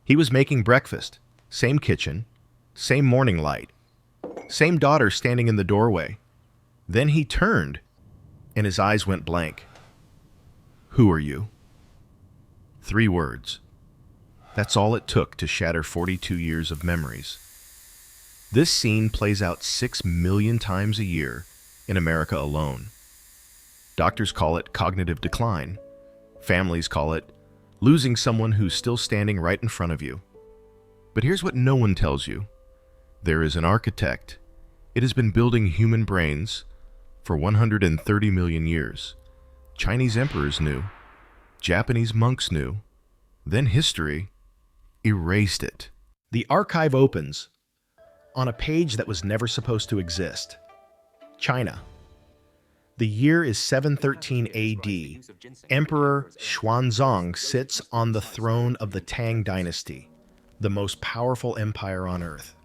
He was making breakfast, same kitchen, same morning light, same daughter standing in the doorway. Then he turned, and his eyes went blank. "Who are you?" 3 words. That's all it took to shatter 42 years of memories. This scene plays out 6 million times a year in America alone. Doctors call it cognitive decline. Families call it losing someone who's still standing right in front of you. But here's what no one tells you. There is an architect. It has been building human brains for 130 million years. Chinese emperors knew. Japanese monks knew. Then history erased it. The archive opens on a page that was never supposed to exist. China. The year is 713 AD. Emperor Xuanzang sits on the throne of the Tang Dynasty, the most powerful empire on earth.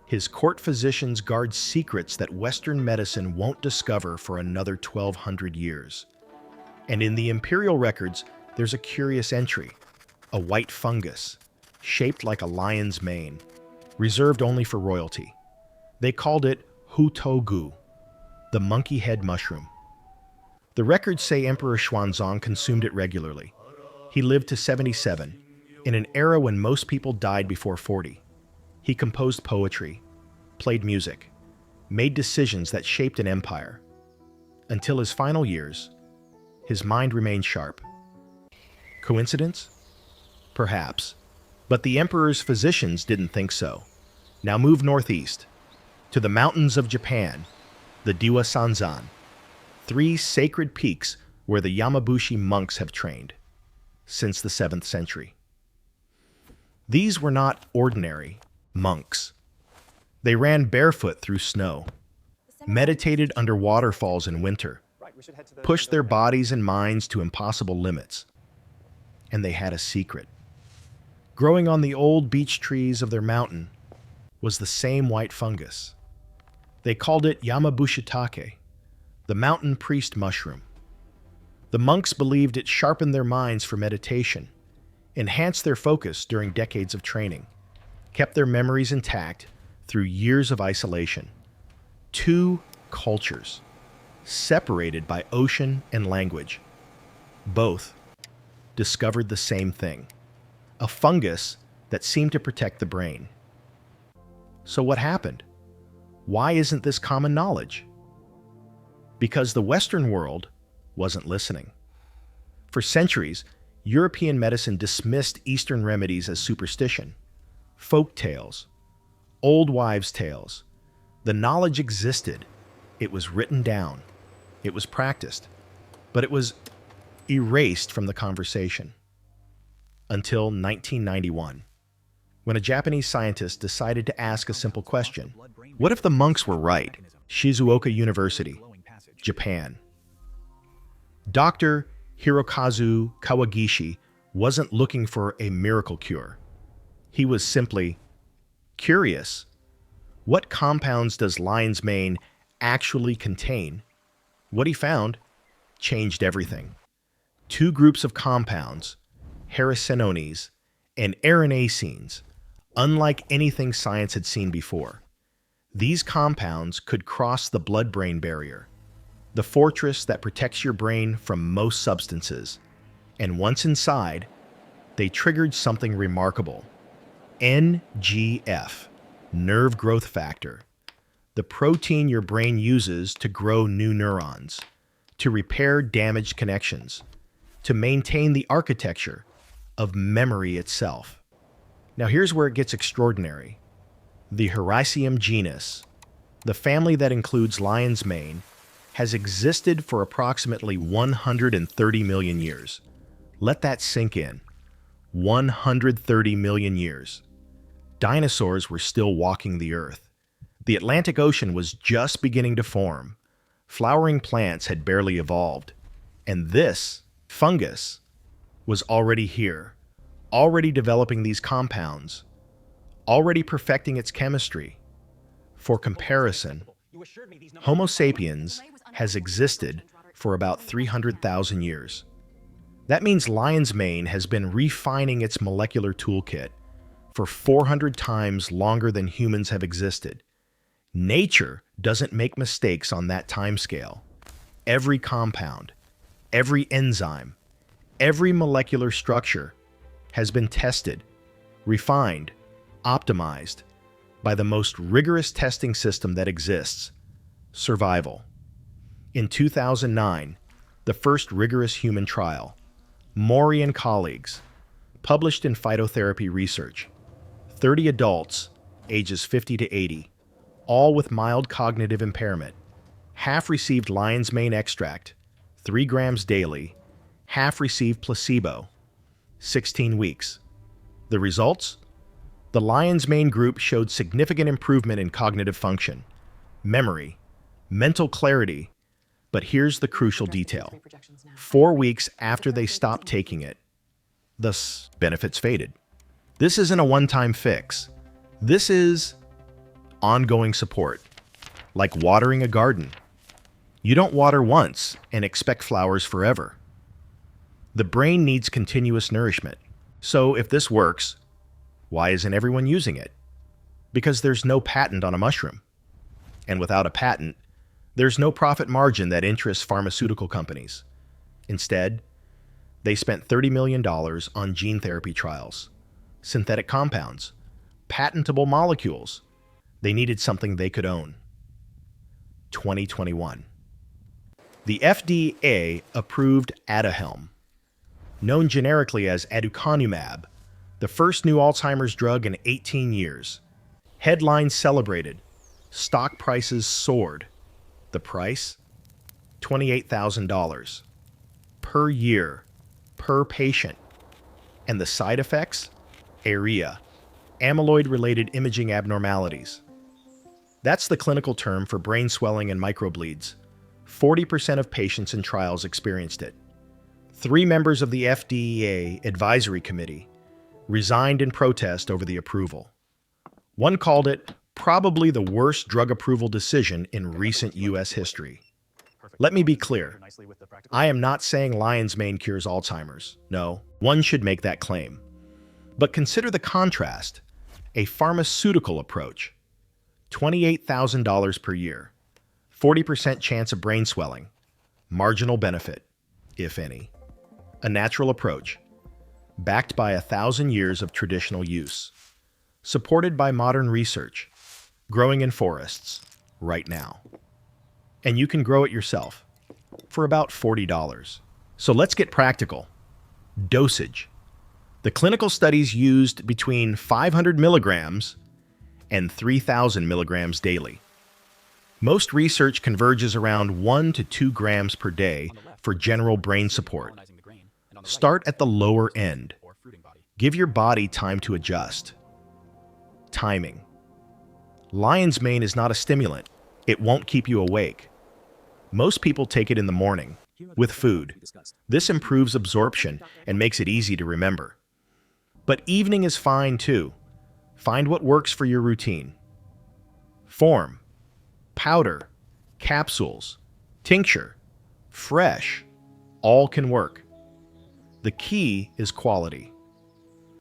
His court physicians guard secrets that Western medicine won't discover for another 1,200 years. And in the imperial records, there's a curious entry, a white fungus, shaped like a lion's mane, reserved only for royalty. They called it Hutogu, the monkey head mushroom. The records say Emperor Xuanzang consumed it regularly. He lived to 77, in an era when most people died before 40. He composed poetry, played music, made decisions that shaped an empire. Until his final years, his mind remained sharp. Coincidence? Perhaps. But the emperor's physicians didn't think so. Now move northeast, to the mountains of Japan, the Diwa-Sanzan, 3 sacred peaks where the Yamabushi monks have trained since the 7th century. These were not ordinary monks. They ran barefoot through snow, meditated under waterfalls in winter, pushed their bodies and minds to impossible limits. And they had a secret. Growing on the old beech trees of their mountain was the same white fungus. They called it Yamabushitake, the mountain priest mushroom. The monks believed it sharpened their minds for meditation, enhanced their focus during decades of training, kept their memories intact through years of isolation. 2 cultures, separated by ocean and language. Both discovered the same thing, a fungus that seemed to protect the brain. So what happened? Why isn't this common knowledge? Because the Western world wasn't listening. For centuries, European medicine dismissed Eastern remedies as superstition, folk tales, old wives' tales. The knowledge existed. It was written down. It was practiced. But it was erased from the conversation. Until 1991, when a Japanese scientist decided to ask a simple question. What if the monks were right? Shizuoka University, Japan. Dr. Hirokazu Kawagishi wasn't looking for a miracle cure. He was simply curious. What compounds does lion's mane actually contain? What he found changed everything. 2 groups of compounds, Hericenones and Erinacines, unlike anything science had seen before. These compounds could cross the blood-brain barrier, the fortress that protects your brain from most substances. And once inside, they triggered something remarkable. NGF, nerve growth factor, the protein your brain uses to grow new neurons, to repair damaged connections, to maintain the architecture of memory itself. Now here's where it gets extraordinary. The Hericenium genus, the family that includes lion's mane, has existed for approximately 130 million years. Let that sink in. 130 million years. Dinosaurs were still walking the earth. The Atlantic Ocean was just beginning to form. Flowering plants had barely evolved. And this fungus was already here, already developing these compounds, already perfecting its chemistry. For comparison, Homo sapiens has existed for about 300,000 years. That means lion's mane has been refining its molecular toolkit, for 400 times longer than humans have existed. Nature doesn't make mistakes on that timescale. Every compound, every enzyme, every molecular structure has been tested, refined, optimized by the most rigorous testing system that exists: survival. In 2009, the first rigorous human trial, Mori and colleagues, published in Phytotherapy Research, 30 adults, ages 50 to 80, all with mild cognitive impairment. Half received lion's mane extract, 3 grams daily, half received placebo, 16 weeks. The results? The lion's mane group showed significant improvement in cognitive function, memory, mental clarity, but here's the crucial detail. 4 weeks after they stopped taking it, the benefits faded. This isn't a one-time fix. This is ongoing support, like watering a garden. You don't water once and expect flowers forever. The brain needs continuous nourishment. So if this works, why isn't everyone using it? Because there's no patent on a mushroom. And without a patent, there's no profit margin that interests pharmaceutical companies. Instead, they spent $30 million on gene therapy trials, synthetic compounds, patentable molecules. They needed something they could own. 2021. The FDA approved Aduhelm, known generically as aducanumab, the first new Alzheimer's drug in 18 years. Headlines celebrated. Stock prices soared. The price? $28,000 per year, per patient. And the side effects? ARIA, amyloid-related imaging abnormalities. That's the clinical term for brain swelling and microbleeds. 40% of patients in trials experienced it. 3 members of the FDA Advisory Committee resigned in protest over the approval. One called it probably the worst drug approval decision in recent U.S. history. Let me be clear. I am not saying lion's mane cures Alzheimer's. No, one should make that claim. But consider the contrast. A pharmaceutical approach. $28,000 per year. 40% chance of brain swelling. Marginal benefit, if any. A natural approach. Backed by 1,000 years of traditional use. Supported by modern research. Growing in forests, right now. And you can grow it yourself for about $40. So let's get practical. Dosage. The clinical studies used between 500 milligrams and 3,000 milligrams daily. Most research converges around 1 to 2 grams per day for general brain support. Start at the lower end. Give your body time to adjust. Timing. Lion's mane is not a stimulant. It won't keep you awake. Most people take it in the morning, with food. This improves absorption and makes it easy to remember. But evening is fine too. Find what works for your routine. Form, powder, capsules, tincture, fresh, all can work. The key is quality.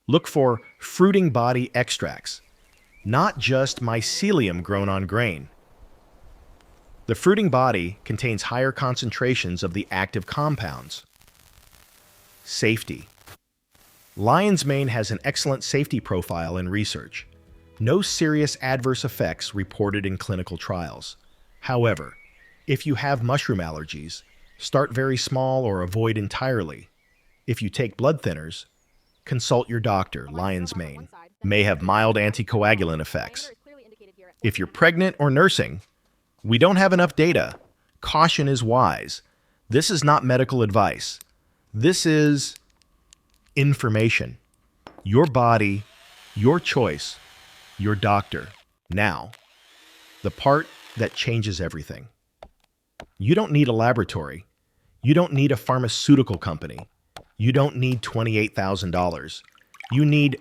Look for fruiting body extracts, not just mycelium grown on grain. The fruiting body contains higher concentrations of the active compounds. Safety. Lion's mane has an excellent safety profile in research. No serious adverse effects reported in clinical trials. However, if you have mushroom allergies, start very small or avoid entirely. If you take blood thinners, consult your doctor. Lion's mane may have mild anticoagulant effects. If you're pregnant or nursing, we don't have enough data. Caution is wise. This is not medical advice. This is information. Your body, your choice, your doctor. Now, the part that changes everything. You don't need a laboratory. You don't need a pharmaceutical company. You don't need $28,000. You need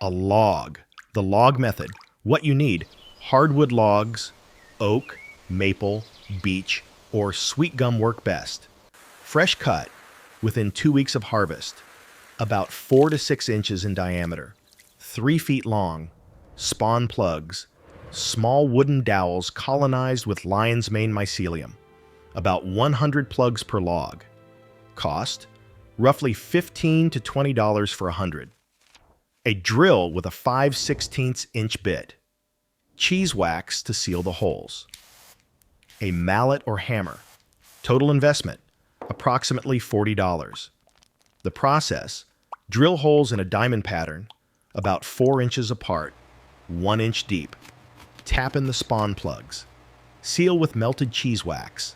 a log. The log method. What you need: hardwood logs, oak, maple, beech, or sweet gum work best. Fresh cut within 2 weeks of harvest. About 4 to 6 inches in diameter. 3 feet long, spawn plugs, small wooden dowels colonized with lion's mane mycelium, about 100 plugs per log. Cost, roughly $15 to $20 for 100. A drill with a 5/16" bit. Cheese wax to seal the holes. A mallet or hammer. Total investment, approximately $40. The process, drill holes in a diamond pattern, about 4 inches apart, 1 inch deep. Tap in the spawn plugs. Seal with melted cheese wax.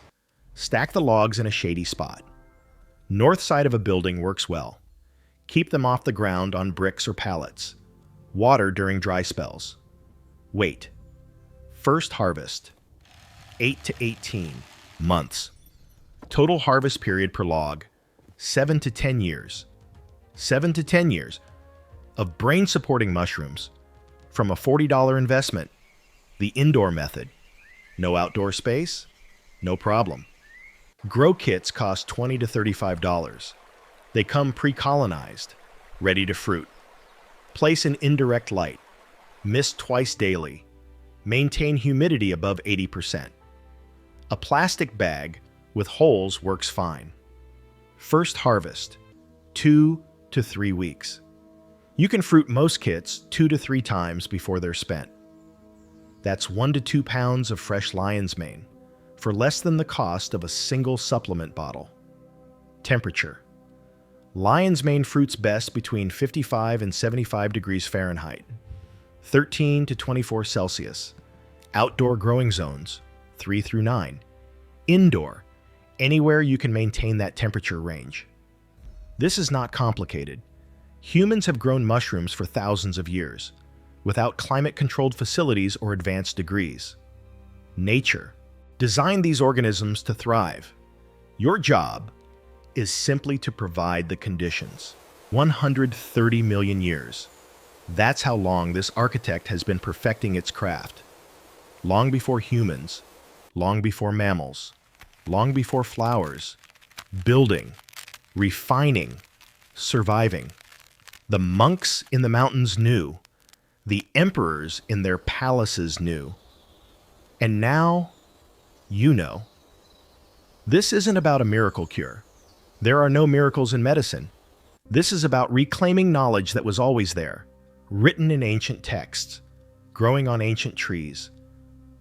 Stack the logs in a shady spot. North side of a building works well. Keep them off the ground on bricks or pallets. Water during dry spells. Wait. First harvest, 8 to 18 months. Total harvest period per log, 7 to 10 years. 7 to 10 years of brain-supporting mushrooms from a $40 investment. The indoor method. No outdoor space? No problem. Grow kits cost $20 to $35. They come pre-colonized, ready to fruit. Place in indirect light. Mist twice daily. Maintain humidity above 80%. A plastic bag with holes works fine. First harvest, 2 to 3 weeks. You can fruit most kits 2 to 3 times before they're spent. That's 1 to 2 pounds of fresh lion's mane for less than the cost of a single supplement bottle. Temperature. Lion's mane fruits best between 55 and 75 degrees Fahrenheit, 13 to 24 Celsius. Outdoor growing zones, 3 through 9. Indoor, anywhere you can maintain that temperature range. This is not complicated. Humans have grown mushrooms for thousands of years, without climate-controlled facilities or advanced degrees. Nature designed these organisms to thrive. Your job is simply to provide the conditions. 130 million years. That's how long this architect has been perfecting its craft. Long before humans, long before mammals, long before flowers, building, refining, surviving. The monks in the mountains knew. The emperors in their palaces knew. And now, you know. This isn't about a miracle cure. There are no miracles in medicine. This is about reclaiming knowledge that was always there, written in ancient texts, growing on ancient trees,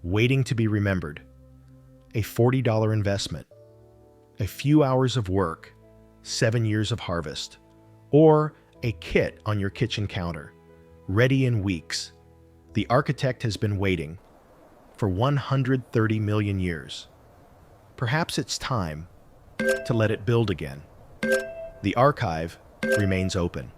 waiting to be remembered. A $40 investment, a few hours of work, 7 years of harvest, or a kit on your kitchen counter, ready in weeks. The architect has been waiting for 130 million years. Perhaps it's time to let it build again. The archive remains open.